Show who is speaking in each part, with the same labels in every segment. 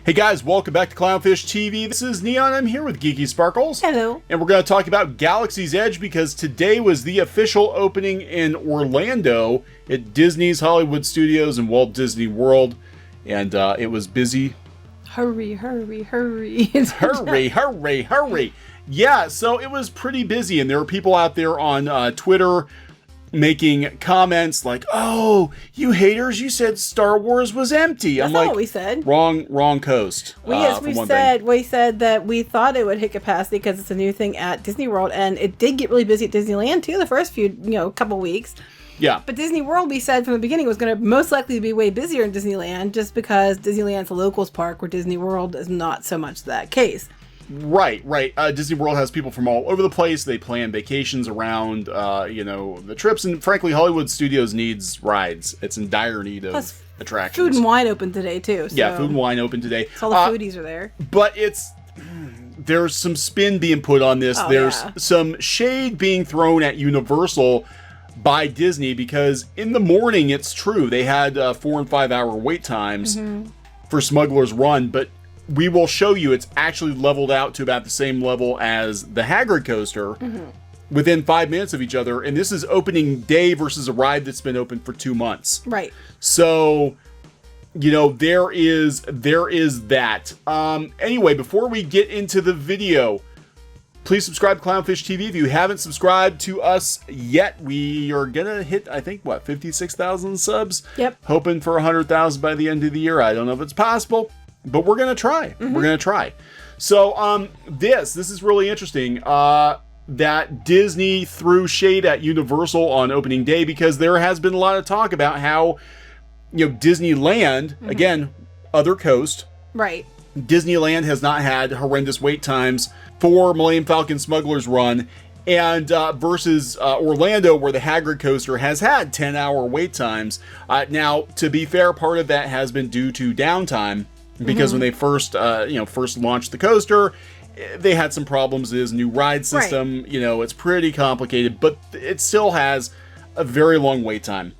Speaker 1: Hey guys, welcome back to Clownfish TV. This is Neon. I'm here with Geeky Sparkles.
Speaker 2: Hello.
Speaker 1: And we're going to talk about Galaxy's Edge because today was the official opening in Orlando at Disney's Hollywood Studios and Walt Disney World. And it was busy.
Speaker 2: Hurry, hurry, hurry.
Speaker 1: Hurry, hurry, hurry. Yeah, so it was pretty busy. And there were people out there on Twitter making comments like, "Oh, you haters! You said Star Wars was empty."
Speaker 2: That's
Speaker 1: I'm
Speaker 2: not
Speaker 1: like,
Speaker 2: what we said.
Speaker 1: Wrong coast.
Speaker 2: We said that we thought it would hit capacity because it's a new thing at Disney World, and it did get really busy at Disneyland too. The first few, couple weeks.
Speaker 1: Yeah.
Speaker 2: But Disney World, we said from the beginning, was going to most likely be way busier in Disneyland, just because Disneyland's a locals park, where Disney World is not so much that case.
Speaker 1: Right. Disney World has people from all over the place. They plan vacations around, the trips. And frankly, Hollywood Studios needs rides. It's in dire need of attractions.
Speaker 2: Food and wine open today, too. So.
Speaker 1: Yeah, food and wine open today.
Speaker 2: So all the foodies are there.
Speaker 1: But there's some spin being put on this. There's
Speaker 2: yeah.
Speaker 1: some shade being thrown at Universal by Disney because in the morning, it's true, they had 4 and 5 hour wait times for Smuggler's Run, but we will show you it's actually leveled out to about the same level as the Hagrid coaster within 5 minutes of each other. And this is opening day versus a ride that's been open for 2 months.
Speaker 2: Right.
Speaker 1: So, there is that. Anyway, before we get into the video, please subscribe to Clownfish TV. If you haven't subscribed to us yet, we are going to hit, I think, 56,000 subs?
Speaker 2: Yep. Hoping
Speaker 1: for 100,000 by the end of the year. I don't know if it's possible, but we're going to try. We're going to try. So, this is really interesting, that Disney threw shade at Universal on opening day because there has been a lot of talk about how, Disneyland, again, other coast.
Speaker 2: Right.
Speaker 1: Disneyland has not had horrendous wait times for Millennium Falcon Smuggler's Run, and versus Orlando, where the Hagrid coaster has had 10-hour wait times. Now, to be fair, part of that has been due to downtime, because when they first launched the coaster, they had some problems with his new ride system. Right. It's pretty complicated, but it still has a very long wait time.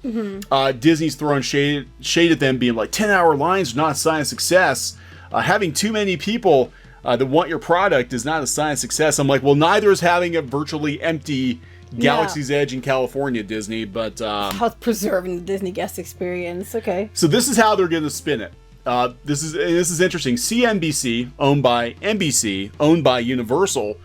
Speaker 1: Disney's throwing shade at them, being like, 10-hour lines are not a sign of success. Having too many people that want your product is not a sign of success. I'm like, well, neither is having a virtually empty Galaxy's Edge in California, Disney. But
Speaker 2: how it's preserving the Disney guest experience. Okay.
Speaker 1: So this is how they're going to spin it. This is interesting. CNBC, owned by NBC, owned by Universal,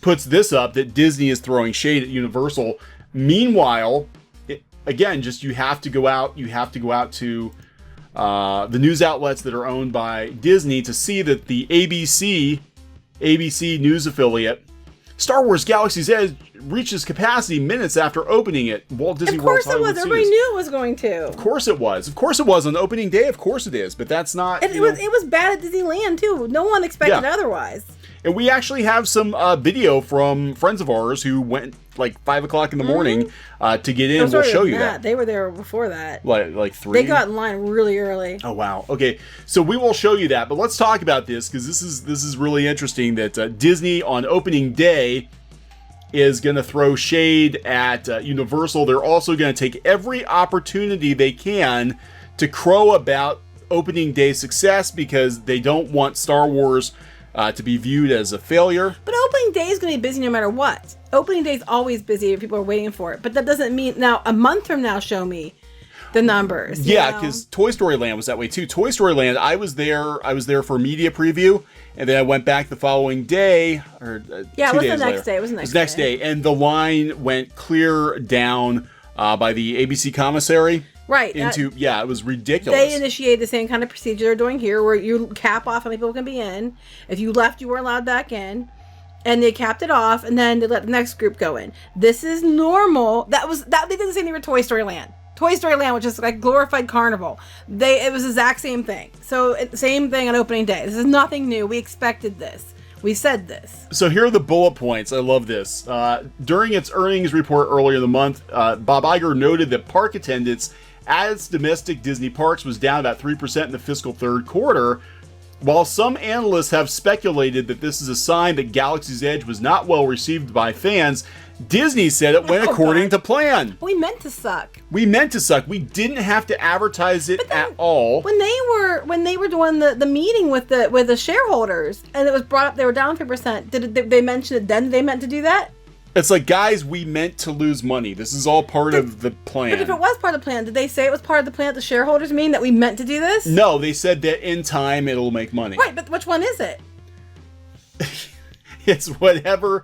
Speaker 1: puts this up that Disney is throwing shade at Universal. Meanwhile, you have to go out. You have to go out to the news outlets that are owned by Disney to see that the ABC news affiliate, Star Wars Galaxy's Edge reaches capacity minutes after opening it. Walt Disney World.
Speaker 2: Of course it was. Everybody knew it was going to.
Speaker 1: Of course it was. Of course it was on opening day. Of course it is. But that's not.
Speaker 2: And it was bad at Disneyland too. No one expected otherwise. And
Speaker 1: we actually have some video from friends of ours who went like 5 o'clock in the morning to get in. We'll show you that.
Speaker 2: They were there before that.
Speaker 1: Like 3?
Speaker 2: They got in line really early.
Speaker 1: Oh, wow. Okay, so we will show you that. But let's talk about this because this is really interesting that Disney on opening day is going to throw shade at Universal. They're also going to take every opportunity they can to crow about opening day success because they don't want Star Wars to be viewed as a failure.
Speaker 2: But opening day is going to be busy no matter what. Opening day is always busy if people are waiting for it. But that doesn't mean, now, a month from now, show me the numbers.
Speaker 1: Yeah, because Toy Story Land was that way too. Toy Story Land, I was there for media preview, and then I went back the following day, or 2 days later.
Speaker 2: It was the next day. It was the next
Speaker 1: day. And the line went clear down by the ABC commissary.
Speaker 2: Right.
Speaker 1: It was ridiculous.
Speaker 2: They initiated the same kind of procedure they're doing here, where you cap off how many people can be in. If you left, you were allowed back in. And they capped it off, and then they let the next group go in. This is normal. They did the same thing with Toy Story Land. Toy Story Land, which is like glorified carnival. It was the exact same thing. So same thing on opening day. This is nothing new. We expected this. We said this.
Speaker 1: So here are the bullet points. I love this. During its earnings report earlier in the month, Bob Iger noted that park attendance at its domestic Disney parks was down about 3% in the fiscal third quarter, While some analysts have speculated that this is a sign that Galaxy's Edge was not well received by fans, Disney said it went according to plan.
Speaker 2: We meant to suck.
Speaker 1: We meant to suck. We didn't have to advertise it at all.
Speaker 2: When they were doing the meeting with the shareholders, and it was brought up they were down 3%. Did they mention it then? They meant to do that?
Speaker 1: It's like, guys, we meant to lose money. This is all part of the plan.
Speaker 2: But if it was part of the plan, did they say it was part of the plan at the shareholders meeting that we meant to do this?
Speaker 1: No, they said that in time it'll make money.
Speaker 2: Right, but which one is it?
Speaker 1: It's whatever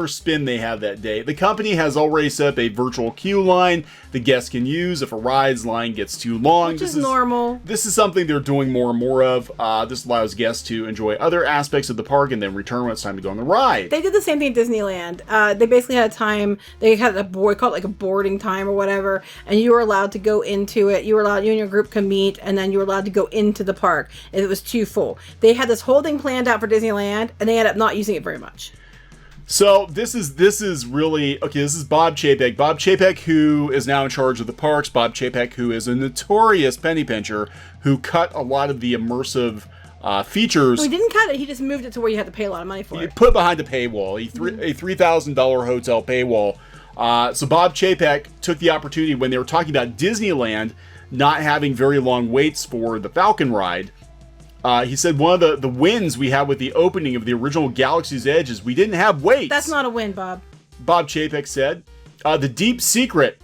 Speaker 1: spin they have that day. The company has already set up a virtual queue line the guests can use if a ride's line gets too long.
Speaker 2: Which is normal.
Speaker 1: This is something they're doing more and more of. This allows guests to enjoy other aspects of the park and then return when it's time to go on the ride.
Speaker 2: They did the same thing at Disneyland. They basically had a time. They had called it like a boarding time or whatever, and you were allowed to go into it. You and your group could meet, and then you were allowed to go into the park if it was too full. They had this whole thing planned out for Disneyland, and they ended up not using it very much.
Speaker 1: So this is really okay. This is Bob Chapek. Bob Chapek, who is now in charge of the parks. Bob Chapek, who is a notorious penny pincher, who cut a lot of the immersive features.
Speaker 2: Well, he didn't cut it. He just moved it to where you had to pay a lot of money for it.
Speaker 1: He put it behind a paywall, a $3,000 hotel paywall. So Bob Chapek took the opportunity when they were talking about Disneyland not having very long waits for the Falcon ride. He said one of the wins we had with the opening of the original Galaxy's Edge is we didn't have waits.
Speaker 2: That's not a win, Bob.
Speaker 1: Bob Chapek said, the deep secret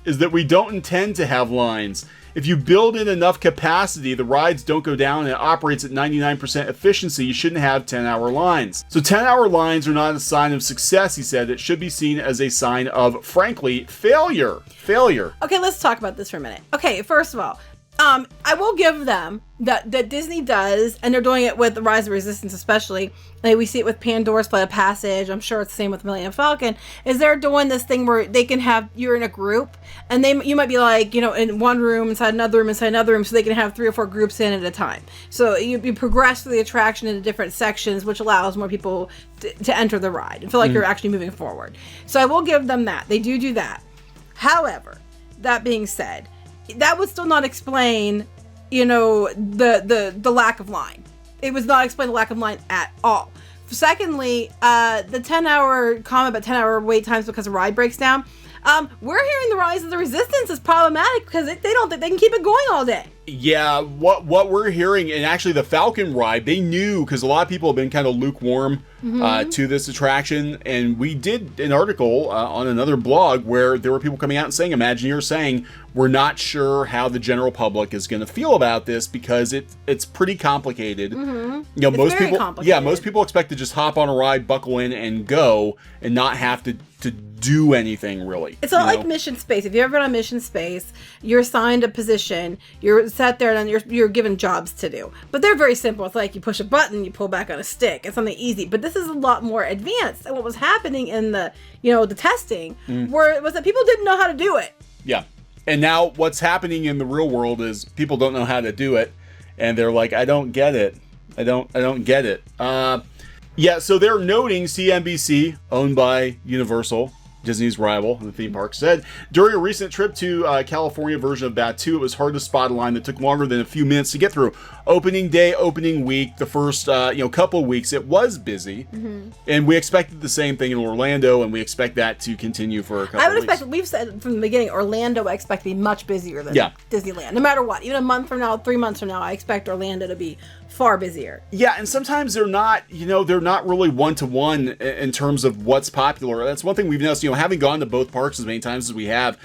Speaker 1: is that we don't intend to have lines. If you build in enough capacity, the rides don't go down and it operates at 99% efficiency, you shouldn't have 10-hour lines. So 10-hour lines are not a sign of success, he said. It should be seen as a sign of, frankly, failure.
Speaker 2: Okay, let's talk about this for a minute. Okay, first of all, I will give them that Disney does, and they're doing it with the Rise of Resistance especially. Like we see it with Pandora's Flight of Passage. I'm sure it's the same with Millennium Falcon. Is they're doing this thing where they can have, you're in a group, and you might be like, in one room inside another room inside another room, so they can have 3 or 4 groups in at a time. So you progress through the attraction into different sections, which allows more people to enter the ride and feel like you're actually moving forward. So I will give them that. They do that. However, that being said, that would still not explain, the lack of line. It was not explain the lack of line at all. Secondly, the 10-hour comment about 10-hour wait times because the ride breaks down. We're hearing the Rise of the Resistance is problematic because they don't think they can keep it going all day.
Speaker 1: Yeah, what we're hearing, and actually the Falcon ride, they knew, because a lot of people have been kind of lukewarm to this attraction, and we did an article on another blog where there were people coming out and saying, Imagineers saying, we're not sure how the general public is going to feel about this because it's pretty complicated.
Speaker 2: It's
Speaker 1: most
Speaker 2: very
Speaker 1: people,
Speaker 2: complicated.
Speaker 1: most people expect to just hop on a ride, buckle in, and go, and not have to do anything really.
Speaker 2: It's not like Mission Space. If you've ever been on Mission Space, you're assigned a position, you're sat there, and you're given jobs to do. But they're very simple. It's like you push a button, you pull back on a stick. It's something easy. But this is a lot more advanced. And what was happening in the testing was that people didn't know how to do it.
Speaker 1: Yeah. And now what's happening in the real world is people don't know how to do it, and they're like, I don't get it. I don't get it. Yeah, so they're noting CNBC, owned by Universal, Disney's rival in the theme park, said during a recent trip to California version of Batuu, it was hard to spot a line that took longer than a few minutes to get through. Opening day, opening week, the first couple of weeks, it was busy, and we expected the same thing in Orlando, and we expect that to continue for a couple of weeks.
Speaker 2: I would expect, we've said from the beginning, Orlando I expect to be much busier than Disneyland. No matter what, even a month from now, 3 months from now, I expect Orlando to be far busier.
Speaker 1: Yeah, and sometimes they're not, they're not really one-to-one in terms of what's popular. That's one thing we've noticed, having gone to both parks as many times as we have.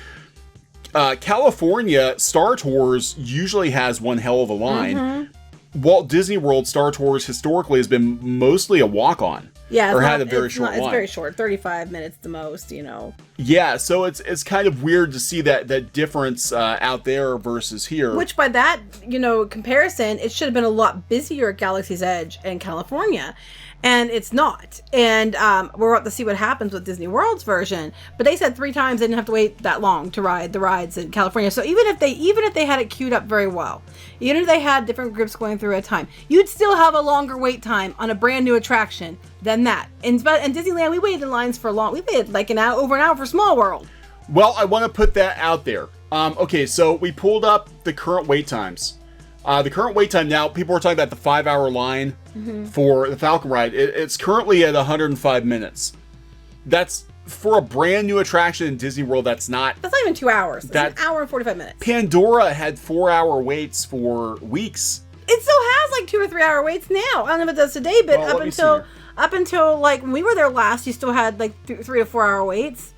Speaker 1: California Star Tours usually has one hell of a line. Walt Disney World Star Tours historically has been mostly a walk-on.
Speaker 2: Yeah,
Speaker 1: or had a very short line.
Speaker 2: It's very short, 35 minutes the most,
Speaker 1: Yeah, so it's kind of weird to see that difference out there versus here.
Speaker 2: Which by that, comparison, it should have been a lot busier at Galaxy's Edge in California. And it's not. And we're about to see what happens with Disney World's version. But they said 3 times they didn't have to wait that long to ride the rides in California. So even if they had it queued up very well, even if they had different groups going through at a time, you'd still have a longer wait time on a brand new attraction than that. In Disneyland, we waited in lines for long. We waited like over an hour for Small World.
Speaker 1: Well, I want to put that out there. Okay, so we pulled up the current wait times. The current wait time now, people are talking about the 5-hour line for the Falcon ride. It's currently at 105 minutes. That's for a brand new attraction in Disney World. That's not
Speaker 2: even 2 hours. That's an hour and 45 minutes.
Speaker 1: Pandora had 4-hour waits for weeks.
Speaker 2: It still has like 2 or 3 hour waits now. I don't know if it does today, but up until like when we were there last, you still had like 3 to 4 hour waits.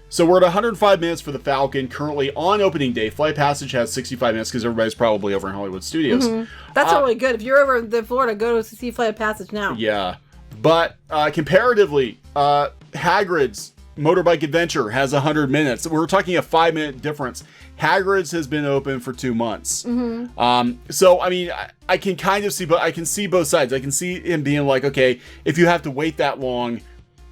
Speaker 1: So we're at 105 minutes for the Falcon. Currently on opening day, Flight Passage has 65 minutes because everybody's probably over in Hollywood Studios.
Speaker 2: That's really good. If you're over in Florida, go to see Flight Passage now.
Speaker 1: Yeah. But comparatively, Hagrid's Motorbike Adventure has 100 minutes. We're talking a 5-minute difference. Hagrid's has been open for 2 months. So, I mean, I can kind of see, but I can see both sides. I can see him being like, okay, if you have to wait that long,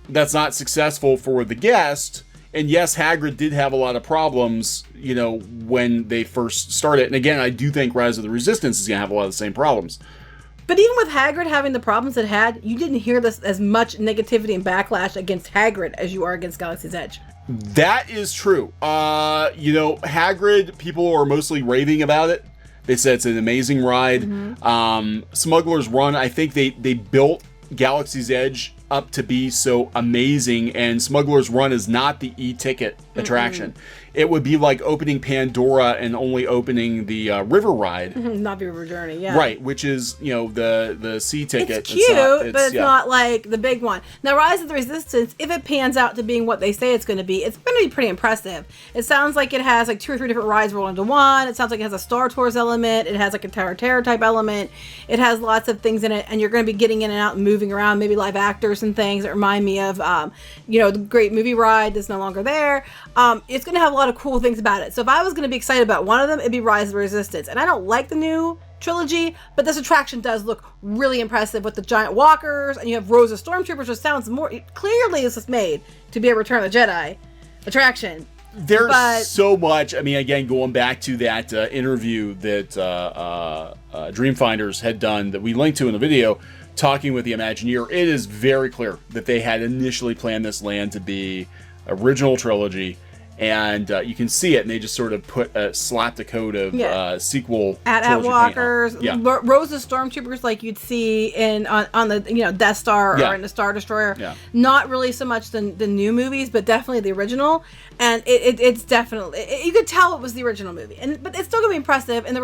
Speaker 1: that's not successful for the guest. And yes, Hagrid did have a lot of problems, you know, when they first started. And again, I do think Rise of the Resistance is going to have a lot of the same problems.
Speaker 2: But even with Hagrid having the problems it had, you didn't hear this as much negativity and backlash against Hagrid as you are against Galaxy's Edge.
Speaker 1: That is true. You know, Hagrid, people are mostly raving about it. They said it's an amazing ride. Smuggler's Run, I think they built Galaxy's Edge up to be so amazing, and Smuggler's Run is not the e-ticket attraction. It would be like opening Pandora and only opening the river ride.
Speaker 2: Not the River Journey, yeah.
Speaker 1: Right, which is, you know, the sea ticket.
Speaker 2: It's cute, but it's not like the big one. Now, Rise of the Resistance, if it pans out to being what they say it's going to be pretty impressive. It sounds like it has like 2 or 3 different rides rolled into one. It sounds like it has a Star Tours element. It has like a Tower of Terror type element. It has lots of things in it, and you're going to be getting in and out and moving around, maybe live actors and things that remind me of, you know, the great movie ride that's no longer there. It's going to have a lot of cool things about it. So if I was going to be excited about one of them, it'd be Rise of the Resistance. And I don't like the new trilogy, but this attraction does look really impressive with the giant walkers, and you have rows of stormtroopers, which sounds more clearly this is made to be a Return of the Jedi attraction.
Speaker 1: There's so much. I mean, again, going back to that interview that Dreamfinders had done that we linked to in the video, talking with the Imagineer, it is very clear that they had initially planned this land to be original trilogy, and you can see it, and they just sort of slapped a coat of sequel
Speaker 2: at walkers, rows of stormtroopers like you'd see in on the Death Star or in the Star Destroyer. Not really so much the new movies, but definitely the original. And it's definitely, you could tell it was the original movie, but it's still gonna be impressive. And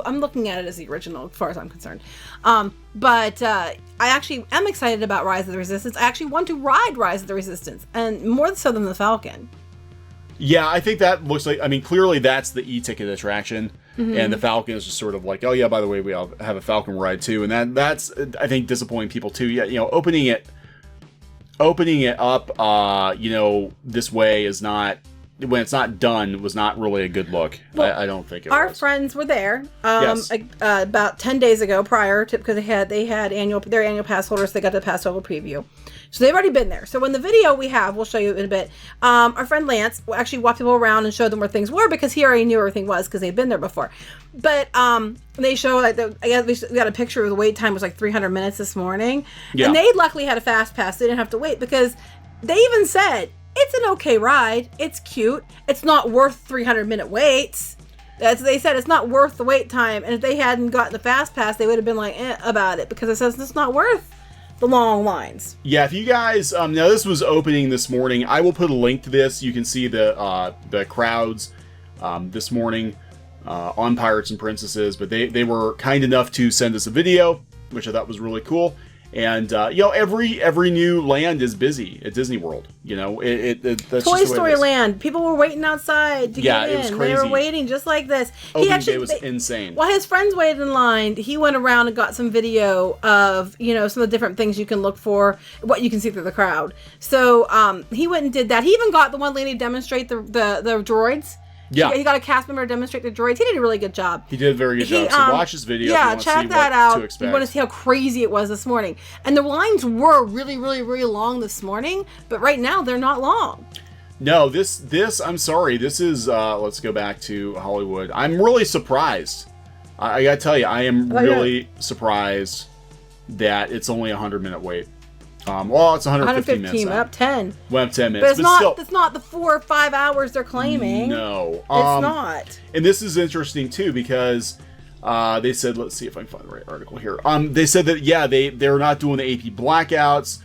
Speaker 2: I'm looking at it as the original as far as I'm concerned. But I actually am excited about Rise of the Resistance. I actually want to ride Rise of the Resistance, and more so than the Falcon.
Speaker 1: Yeah, I think that looks like, I mean, clearly that's the e-ticket attraction, and the Falcon is just sort of like, oh yeah, by the way, we all have a Falcon ride too, and that's I think disappointing people too. Yeah, you know, opening it up, you know, this way is not, when it's not done, was not really a good look. Well, I don't think it was.
Speaker 2: Our friends were there about 10 days ago prior to, because they had their annual pass holders. They got the pass holder preview. So they've already been there. So in the video we'll show you in a bit. Our friend Lance actually walked people around and showed them where things were, because he already knew where everything was because they'd been there before. But they show, like, I guess we got a picture of the wait time was like 300 minutes this morning. Yeah. And they luckily had a fast pass. They didn't have to wait, because they even said, it's an okay ride. It's cute. It's not worth 300-minute waits. As they said, it's not worth the wait time. And if they hadn't gotten the fast pass, they would have been like about it, because it says it's not worth the long lines.
Speaker 1: Yeah, if you guys, now this was opening this morning. I will put a link to this. You can see the crowds this morning on Pirates and Princesses, but they were kind enough to send us a video, which I thought was really cool. And you know, every new land is busy at Disney World. You know, that's
Speaker 2: Toy Story Land. People were waiting outside to get in.
Speaker 1: It was crazy.
Speaker 2: They were waiting just like this.
Speaker 1: Opening day was insane.
Speaker 2: While his friends waited in line, he went around and got some video of, you know, some of the different things you can look for, what you can see through the crowd. So he went and did that. He even got the one lady to demonstrate the droids.
Speaker 1: Yeah,
Speaker 2: he got a cast member to demonstrate the droids. He did a really good job.
Speaker 1: He did a very good job. So watch this video.
Speaker 2: Yeah,
Speaker 1: if you want
Speaker 2: check that out. You want to see how crazy it was this morning. And the lines were really, really, really long this morning, but right now they're not long.
Speaker 1: No, this I'm sorry. This is let's go back to Hollywood. I'm really surprised. I gotta tell you, I am really surprised that it's only a 100-minute wait. Well, it's 115 minutes.
Speaker 2: Went up 10.
Speaker 1: Went up 10 minutes.
Speaker 2: But it's not the 4 or 5 hours they're claiming.
Speaker 1: No.
Speaker 2: It's not.
Speaker 1: And this is interesting, too, because They said, let's see if I can find the right article here. They said that, yeah, they're not doing the AP blackouts.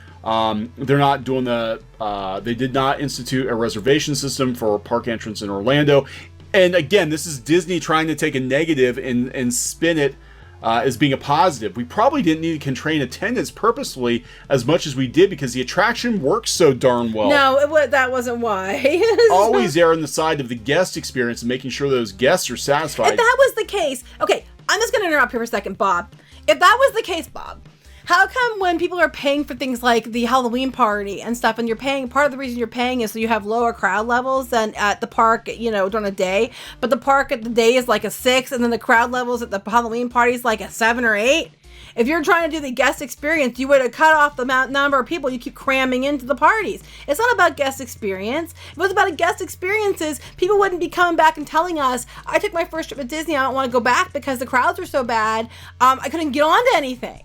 Speaker 1: They're not doing they did not institute a reservation system for park entrance in Orlando. And again, this is Disney trying to take a negative and spin it as being a positive. We probably didn't need to constrain attendance purposefully as much as we did because the attraction works so darn well.
Speaker 2: No, that wasn't why.
Speaker 1: Always err on the side of the guest experience and making sure those guests are satisfied.
Speaker 2: If that was the case, okay, I'm just going to interrupt here for a second, Bob. If that was the case, Bob, how come when people are paying for things like the Halloween party and stuff, and you're paying, part of the reason you're paying is so you have lower crowd levels than at the park, during the day, but the park at the day is like a 6, and then the crowd levels at the Halloween party is like a 7 or 8? If you're trying to do the guest experience, you would have cut off the number of people you keep cramming into the parties. It's not about guest experience. If it was about a guest experiences, people wouldn't be coming back and telling us, I took my first trip to Disney, I don't want to go back because the crowds were so bad, I couldn't get on to anything.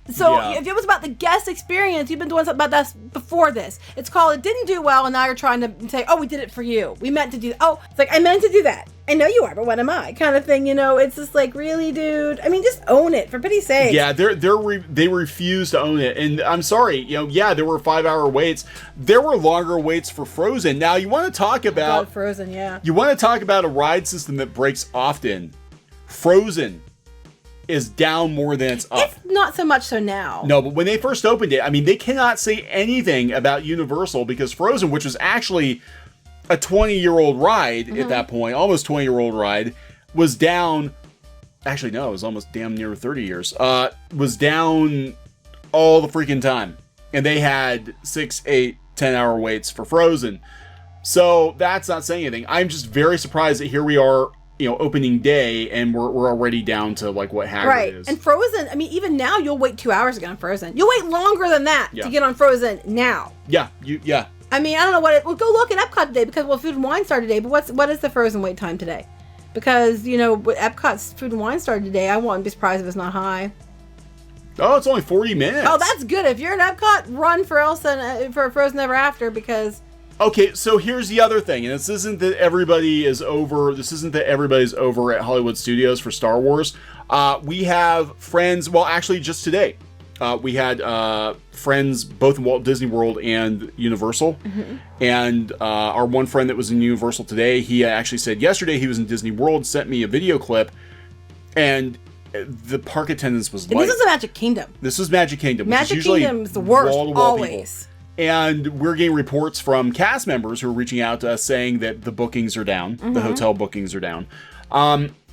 Speaker 2: So if it was about the guest experience, you've been doing something about that before this. It's called, it didn't do well, and now you're trying to say, oh, we did it for you. We meant to do that. Oh, it's like, I meant to do that. I know you are, but what am I? Kind of thing, It's just like, really, dude? I mean, just own it, for pity's sake.
Speaker 1: Yeah, they refuse to own it. And I'm sorry, there were 5-hour waits. There were longer waits for Frozen. Now, you want to talk about...
Speaker 2: Frozen, yeah.
Speaker 1: You want to talk about a ride system that breaks often. Frozen is down more than it's up.
Speaker 2: It's not so much so now.
Speaker 1: No, but when they first opened it, I mean, they cannot say anything about Universal because Frozen, which was actually a 20-year-old ride at that point, almost 20-year-old ride, was down. Actually, no, it was almost damn near 30 years. Was down all the freaking time. And they had 6, 8, 10-hour waits for Frozen. So that's not saying anything. I'm just very surprised that here we are, opening day, and we're already down to like what Hagrid is.
Speaker 2: And Frozen, I mean, even now you'll wait 2 hours to get on Frozen. You'll wait longer than that to get on Frozen now.
Speaker 1: Yeah,
Speaker 2: I mean, I don't know we'll go look at Epcot today because Food and Wine started today, but what is the Frozen wait time today? Because, Epcot's Food and Wine started today, I wouldn't be surprised if it's not high.
Speaker 1: Oh, it's only 40 minutes.
Speaker 2: Oh, that's good. If you're in Epcot, run for Elsa for Frozen Ever After because...
Speaker 1: Okay, so here's the other thing, and this isn't that everybody's over at Hollywood Studios for Star Wars. We have friends, well, actually just today, we had friends both in Walt Disney World and Universal. And our one friend that was in Universal today, he actually said yesterday he was in Disney World, sent me a video clip, and the park attendance was light.
Speaker 2: This is the Magic Kingdom.
Speaker 1: This was Magic Kingdom.
Speaker 2: Magic Kingdom is the worst, always.
Speaker 1: People. And we're getting reports from cast members who are reaching out to us saying that the bookings are down. The hotel bookings are down.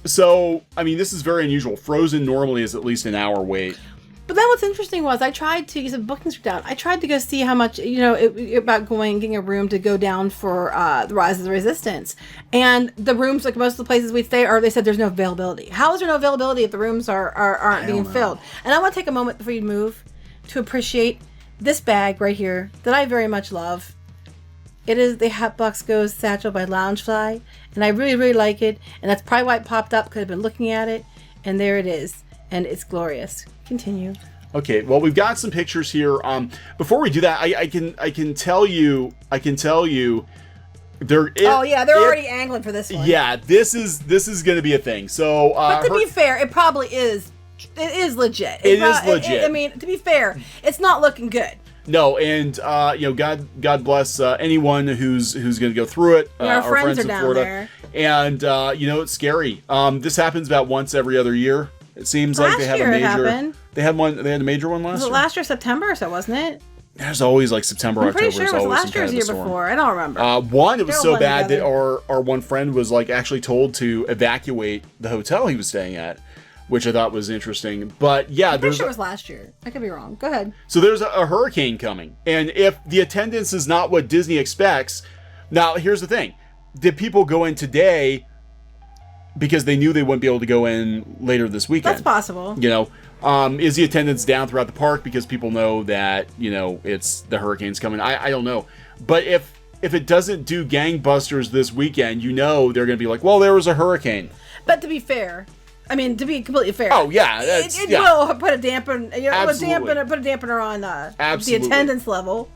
Speaker 1: So, I mean, this is very unusual. Frozen normally is at least an hour wait.
Speaker 2: But then what's interesting was you said bookings are down. I tried to go see how much, about getting a room to go down for the Rise of the Resistance. And the rooms, like most of the places we stay, they said there's no availability. How is there no availability if the rooms aren't being filled? And I want to take a moment before you move to appreciate this bag right here that I very much love. It is the Hatbox Goes satchel by Loungefly, and I really, really like it. And that's probably why it popped up, because I've been looking at it, and there it is, and it's glorious. Continue.
Speaker 1: Okay, well, we've got some pictures here. Before we do that, I can tell you there is.
Speaker 2: Oh yeah, they're already angling for this one.
Speaker 1: Yeah, this is going to be a thing. So,
Speaker 2: but to be fair, it probably is. It is legit.
Speaker 1: It is legit.
Speaker 2: I mean, to be fair, it's not looking good.
Speaker 1: No, and God bless anyone who's going to go through it.
Speaker 2: Our friends are
Speaker 1: in
Speaker 2: down
Speaker 1: Florida.
Speaker 2: there.
Speaker 1: And it's scary. This happens about once every other year. It seems like they have a major. They had a major one last year.
Speaker 2: Was it last year September or so, wasn't it?
Speaker 1: There's always like September,
Speaker 2: I'm
Speaker 1: October.
Speaker 2: pretty sure it was last year's year before. I don't remember.
Speaker 1: It was so bad that our one friend was like actually told to evacuate the hotel he was staying at, which I thought was interesting. But yeah,
Speaker 2: I'm pretty sure it was last year. I could be wrong. Go ahead.
Speaker 1: So there's a hurricane coming, and if the attendance is not what Disney expects, now here's the thing: did people go in today because they knew they wouldn't be able to go in later this weekend?
Speaker 2: That's possible.
Speaker 1: Is the attendance down throughout the park because people know that it's the hurricane's coming? I don't know, but if it doesn't do gangbusters this weekend, they're going to be like, well, there was a hurricane.
Speaker 2: But to be fair. I mean, to be completely fair.
Speaker 1: Oh yeah,
Speaker 2: it will put a dampener.
Speaker 1: Absolutely.
Speaker 2: Put a dampener on the
Speaker 1: Absolutely.
Speaker 2: attendance level.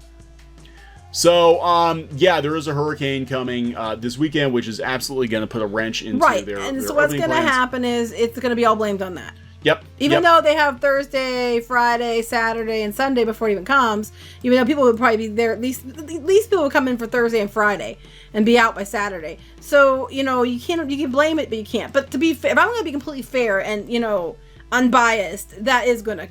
Speaker 1: So, yeah, there is a hurricane coming this weekend, which is absolutely going to put a wrench into their
Speaker 2: and
Speaker 1: their
Speaker 2: so what's
Speaker 1: opening
Speaker 2: going to
Speaker 1: plans.
Speaker 2: happen is it's going to be all blamed on that.
Speaker 1: Yep.
Speaker 2: Even though they have Thursday, Friday, Saturday, and Sunday before it even comes, even though people would probably be there, at least people would come in for Thursday and Friday and be out by Saturday. So, you can blame it, but you can't. But to be fair, if I'm going to be completely fair and, unbiased, that is going to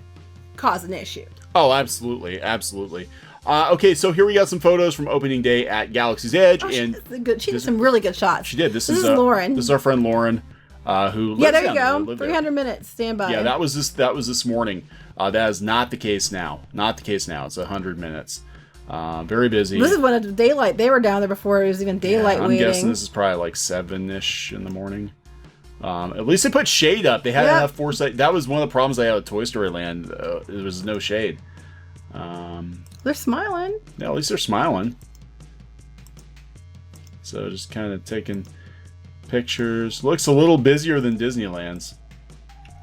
Speaker 2: cause an issue.
Speaker 1: Oh, absolutely. Absolutely. Okay, so here we got some photos from opening day at Galaxy's Edge.
Speaker 2: She did some really good shots.
Speaker 1: She did. This is
Speaker 2: Lauren.
Speaker 1: This is our friend Lauren. Who lives
Speaker 2: there you
Speaker 1: down
Speaker 2: go.
Speaker 1: there,
Speaker 2: 300 minutes. Stand by.
Speaker 1: Yeah, that was this morning. That is not the case now. Not the case now. It's 100 minutes. Very busy.
Speaker 2: This is when it's daylight. They were down there before it was even daylight waiting.
Speaker 1: I'm guessing this is probably like 7-ish in the morning. At least they put shade up. They had enough foresight. That was one of the problems I had with Toy Story Land. There was no shade.
Speaker 2: They're smiling.
Speaker 1: Yeah, at least they're smiling. So just kind of taking pictures. Looks a little busier than Disneyland's.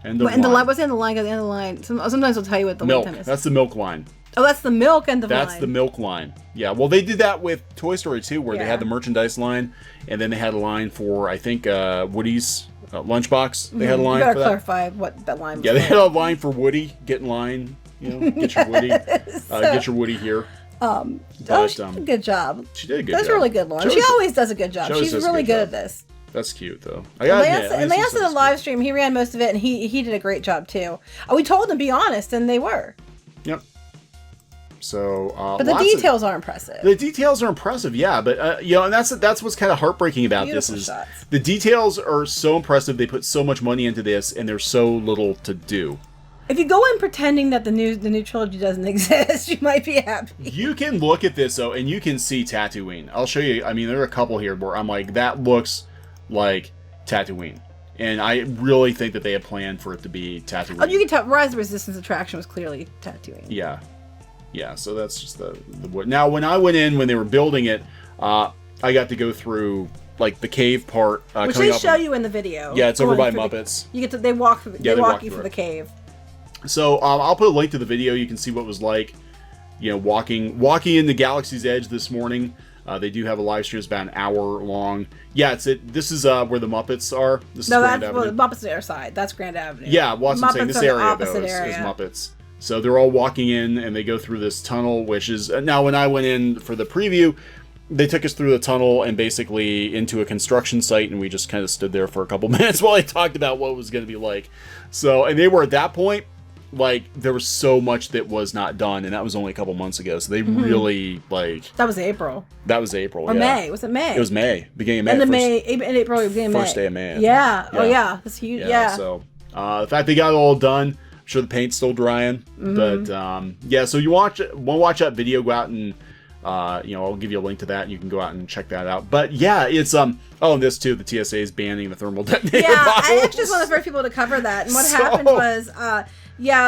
Speaker 2: What's in the line? At the end of the line. Sometimes they'll tell you what the
Speaker 1: milk.
Speaker 2: wait time is.
Speaker 1: That's the milk line.
Speaker 2: Oh, that's the milk end of the line.
Speaker 1: That's the milk line. Yeah, well, they did that with Toy Story 2, where they had the merchandise line, and then they had a line for, I think, Woody's lunchbox. They had a line for that.
Speaker 2: You gotta clarify what that line was.
Speaker 1: Yeah, they had a line for Woody. Get in line. Get your Woody. Get your Woody here.
Speaker 2: She did a good job.
Speaker 1: She did a good job.
Speaker 2: That's really good, Lauren. She always does a good job. She's really good at this.
Speaker 1: That's cute, though.
Speaker 2: Lance did a live stream. He ran most of it, and he did a great job, too. We told them to be honest, and they were.
Speaker 1: Yep. So,
Speaker 2: but the details are impressive.
Speaker 1: The details are impressive, yeah. But and that's what's kind of heartbreaking about
Speaker 2: Beautiful
Speaker 1: this is
Speaker 2: shots.
Speaker 1: The details are so impressive. They put so much money into this, and there's so little to do.
Speaker 2: If you go in pretending that the new trilogy doesn't exist, you might be happy.
Speaker 1: You can look at this though, and you can see Tatooine. I'll show you. I mean, there are a couple here where I'm like, that looks like Tatooine. And I really think that they had planned for it to be Tatooine.
Speaker 2: Oh, you can tell Rise of the Resistance attraction was clearly Tatooine.
Speaker 1: Yeah. Yeah, so that's just the now, when I went in, when they were building it, I got to go through, like, the cave part.
Speaker 2: Which they show you in the video.
Speaker 1: Yeah, it's over by Muppets.
Speaker 2: They walk through they walk you through the cave.
Speaker 1: So, I'll put a link to the video. You can see what it was like, walking into Galaxy's Edge this morning. They do have a live stream. It's about an hour long. Yeah, this is where the Muppets are. This is Grand Avenue.
Speaker 2: The Muppets are their side. That's Grand Avenue.
Speaker 1: Yeah, well, I'm saying this area, though, is
Speaker 2: area.
Speaker 1: Muppets. So they're all walking in, and they go through this tunnel, which is... Now, when I went in for the preview, they took us through the tunnel and basically into a construction site, and we just kind of stood there for a couple minutes while they talked about what it was going to be like. So, and they were, at that point, like, there was so much that was not done, and that was only a couple months ago. So they really, like...
Speaker 2: That was April.
Speaker 1: That was April,
Speaker 2: Or May. Was it May?
Speaker 1: It was May. Beginning of May.
Speaker 2: In April, beginning of May.
Speaker 1: First day of May.
Speaker 2: Yeah. Oh, yeah. That's huge. Yeah.
Speaker 1: So, the fact they got it all done... I'm sure the paint's still drying, but yeah. So you want to watch that video? Go out and I'll give you a link to that, and you can go out and check that out. But yeah, it's and this too. The TSA is banning the thermal detonator.
Speaker 2: Yeah,
Speaker 1: bottles.
Speaker 2: I actually was one of the first people to cover that. And what happened was,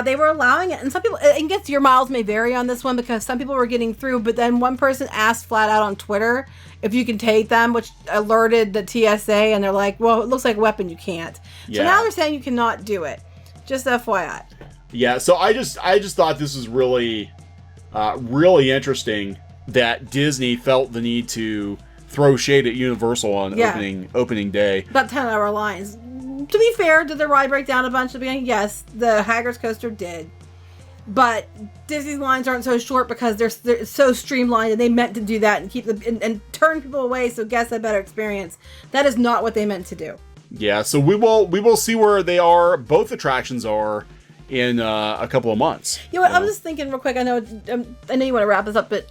Speaker 2: they were allowing it, and some people. I guess your miles may vary on this one because some people were getting through, but then one person asked flat out on Twitter if you can take them, which alerted the TSA, and they're like, "Well, it looks like a weapon. You can't." So now they're saying you cannot do it. Just FYI.
Speaker 1: Yeah, so I just thought this was really, really interesting that Disney felt the need to throw shade at Universal on opening day.
Speaker 2: About 10-hour lines. To be fair, did the ride break down a bunch at the beginning? Yes, the Hagrid's coaster did. But Disney's lines aren't so short because they're so streamlined, and they meant to do that and keep and turn people away so guests have a better experience. That is not what they meant to do.
Speaker 1: Yeah, so we will see where they are. Both attractions are in a couple of months.
Speaker 2: You know what? I'm just thinking real quick. I know you want to wrap this up, but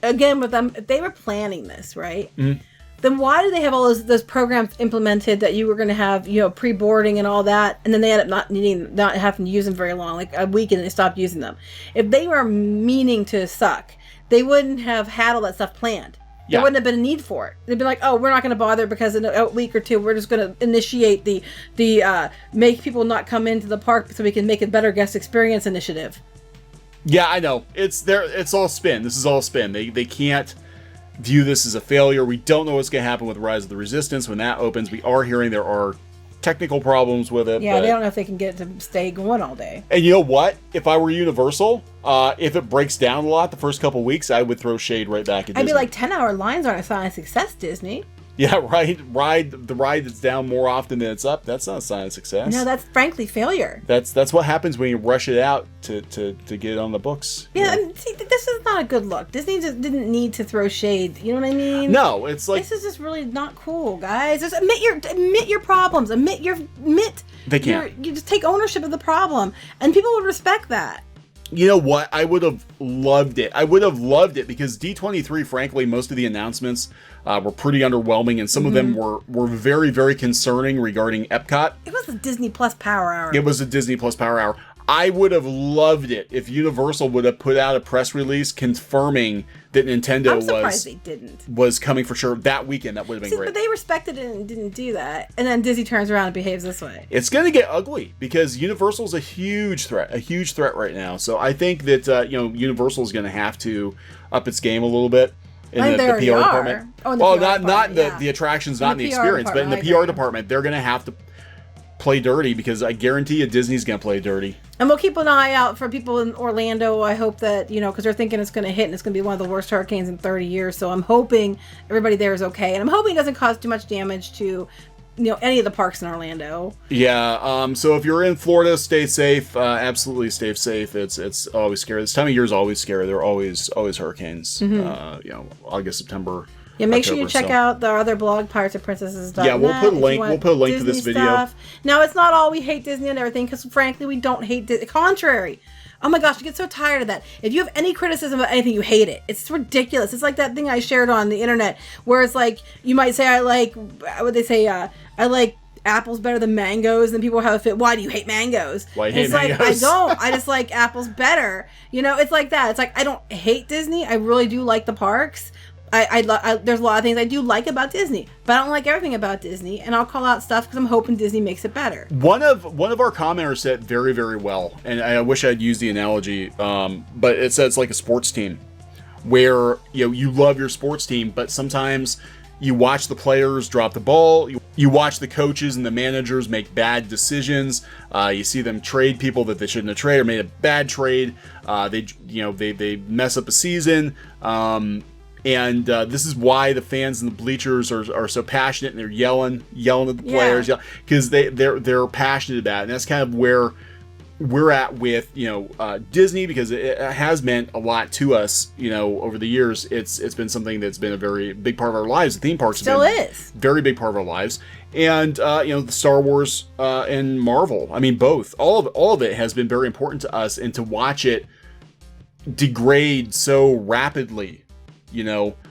Speaker 2: again with them, if they were planning this, right? Mm-hmm. Then why do they have all those programs implemented that you were going to have, pre-boarding and all that, and then they end up not having to use them very long, like a week, and they stopped using them? If they were meaning to suck, they wouldn't have had all that stuff planned.
Speaker 1: Yeah.
Speaker 2: There wouldn't have been a need for it. They'd be like, "Oh, we're not going to bother because in a week or two, we're just going to initiate the make people not come into the park so we can make a better guest experience initiative."
Speaker 1: Yeah, I know. It's all spin. This is all spin. They can't view this as a failure. We don't know what's going to happen with Rise of the Resistance when that opens. We are hearing there are technical problems with it.
Speaker 2: Yeah,
Speaker 1: but...
Speaker 2: they don't know if they can get it to stay going all day.
Speaker 1: And you know what? If I were Universal, if it breaks down a lot the first couple weeks, I would throw shade right back at Disney.
Speaker 2: I'd be like, 10-hour lines aren't a sign of success, Disney.
Speaker 1: Yeah, right. The ride that's down more often than it's up. That's not a sign of success.
Speaker 2: No, that's frankly failure.
Speaker 1: That's what happens when you rush it out to get it on the books.
Speaker 2: Yeah, and see, this is not a good look. Disney just didn't need to throw shade. You know what I mean?
Speaker 1: No, it's like
Speaker 2: this is just really not cool, guys. Just admit your problems. They can't. You just take ownership of the problem, and people would respect that.
Speaker 1: You know what? I would have loved it. I would have loved it because D23, frankly, most of the announcements were pretty underwhelming, and some of them were very, very concerning regarding Epcot.
Speaker 2: It was a Disney Plus Power Hour.
Speaker 1: It was a Disney Plus Power Hour. I would have loved it if Universal would have put out a press release confirming that Nintendo was coming for sure that weekend. That would have been great.
Speaker 2: But they respected it and didn't do that. And then Disney turns around and behaves this way.
Speaker 1: It's going to get ugly because Universal's a huge threat right now. So I think that Universal is going to have to up its game a little bit in the PR department.
Speaker 2: Oh,
Speaker 1: well, not the attractions, not in the experience, but in the PR department, they're going to have to play dirty because I guarantee you Disney's gonna play dirty.
Speaker 2: And we'll keep an eye out for people in Orlando. I hope that, because they're thinking it's gonna hit and it's gonna be one of the worst hurricanes in 30 years. So I'm hoping everybody there is okay, and I'm hoping it doesn't cause too much damage to any of the parks in Orlando.
Speaker 1: Yeah. So if you're in Florida, stay safe. Absolutely stay safe. It's always scary. This time of year is always scary. There are always hurricanes. August, September.
Speaker 2: Yeah, make sure you check out the other blog, piratesandprincesses.net.
Speaker 1: Yeah, we'll put a link. We'll put a link to this video.
Speaker 2: Stuff. Now, it's not all we hate Disney and everything, because frankly, we don't hate Disney. Contrary. Oh my gosh, I get so tired of that. If you have any criticism about anything, you hate it. It's ridiculous. It's like that thing I shared on the internet, where it's like, you might say, I like apples better than mangoes, and then people have a fit. Why do you hate mangoes?
Speaker 1: Why do you hate mangoes?
Speaker 2: Like, I don't. I just like apples better. It's like that. It's like, I don't hate Disney. I really do like the parks. There's a lot of things I do like about Disney, but I don't like everything about Disney, and I'll call out stuff because I'm hoping Disney makes it better.
Speaker 1: One of our commenters said very, very well, and I wish I'd used the analogy, but it says it's like a sports team, where you love your sports team, but sometimes you watch the players drop the ball, you watch the coaches and the managers make bad decisions, you see them trade people that they shouldn't have traded or made a bad trade, they mess up a season. And this is why the fans in the bleachers are so passionate, and they're yelling at the players, because they're passionate about it. And that's kind of where we're at with Disney, because it has meant a lot to us. Over the years, it's been something that's been a very big part of our lives. The theme parks
Speaker 2: still is
Speaker 1: very big part of our lives, and the Star Wars and Marvel. I mean, both, all of it has been very important to us, and to watch it degrade so rapidly. And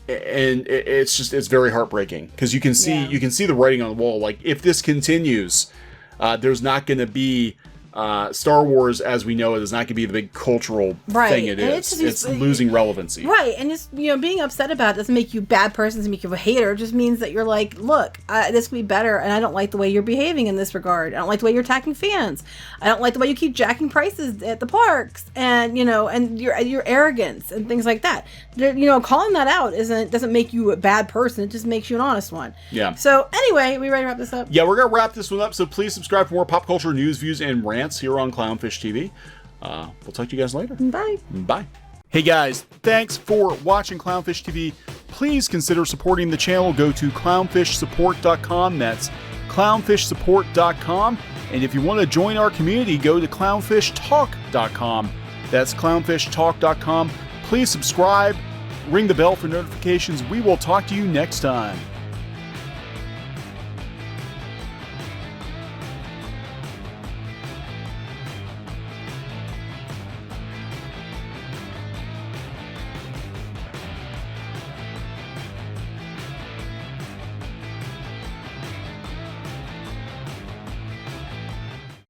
Speaker 1: it's very heartbreaking, because you can see the writing on the wall. Like, if this continues, there's not going to be Star Wars as we know it is not going to be the big cultural thing it is. It's losing relevancy.
Speaker 2: Right, and just being upset about it doesn't make you a bad person, doesn't make you a hater. It just means that you're like, look, this could be better, and I don't like the way you're behaving in this regard. I don't like the way you're attacking fans. I don't like the way you keep jacking prices at the parks, and and your arrogance and things like that. Calling that out doesn't make you a bad person. It just makes you an honest one. Yeah. So anyway, we ready to wrap this up?
Speaker 1: Yeah, we're gonna wrap this one up. So please subscribe for more pop culture news, views, and rants here on Clownfish TV. We'll talk to you guys later.
Speaker 2: Bye.
Speaker 1: Bye. Hey guys, thanks for watching Clownfish TV. Please consider supporting the channel. Go to clownfishsupport.com. That's clownfishsupport.com. And if you want to join our community, go to clownfishtalk.com. That's clownfishtalk.com. Please subscribe, ring the bell for notifications. We will talk to you next time.